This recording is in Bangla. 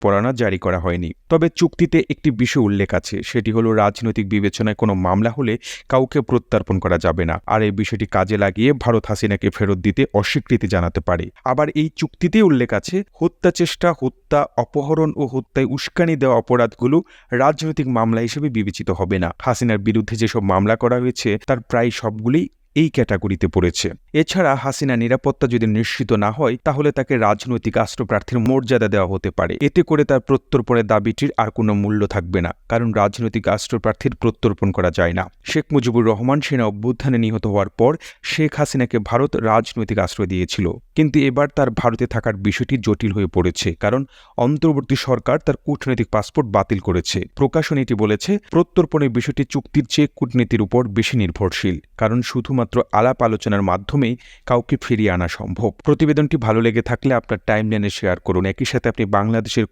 পরোয়ানা জারি করা হয়নি। তবে চুক্তিতে একটি বিষয় উল্লেখ আছে, সেটি হলো রাজনৈতিক বিবেচনায় কোনো মামলা হলে কাউকে প্রত্যর্পণ করা যাবে না। আর এই বিষয়টি কাজে লাগিয়ে ভারত হাসিনাকে ফেরত দিতে অস্বীকৃতি জানাতে পারে। আবার এই চুক্তিতেই উল্লেখ আছে, হত্যা চেষ্টা, হত্যা, অপহরণ ও হত্যায় উস্কানি দেওয়া অপরাধগুলো রাজনৈতিক মামলা হিসেবে বিবেচিত হবে না। হাসিনার বিরুদ্ধে যেসব মামলা করা হয়েছে তার প্রায় সবগুলি এই ক্যাটাগরিতে পড়েছে। এছাড়া হাসিনা নিরাপত্তা যদি নিশ্চিত না হয় তাহলে তাকে রাজনৈতিক আশ্রয়প্রার্থীর মর্যাদা দেওয়া হতে পারে। এতে করে তার প্রত্যর্পণের দাবিটির আর কোনো মূল্য থাকবে না, কারণ রাজনৈতিক আশ্রয়প্রার্থীর প্রত্যর্পণ করা যায় না। শেখ মুজিবুর রহমান সেনা অভ্যুত্থানে নিহত হওয়ার পর শেখ হাসিনাকে ভারত রাজনৈতিক আশ্রয় দিয়েছিল, কিন্তু এবার তার ভারতে থাকার বিষয়টি জটিল হয়ে পড়েছে, কারণ অন্তর্বর্তী সরকার তার কূটনৈতিক পাসপোর্ট বাতিল করেছে। প্রকাশনীটি বলেছে, প্রত্যর্পণের বিষয়টি চুক্তির চেয়ে কূটনীতির উপর বেশি নির্ভরশীল, কারণ শুধুমাত্র আলাপ আলোচনার মাধ্যমেই কাউকে ফিরিয়ে আনা সম্ভব। প্রতিবেদনটি ভালো লেগে থাকলে আপনার টাইমলাইনে শেয়ার করুন। একই সাথে আপনি বাংলাদেশের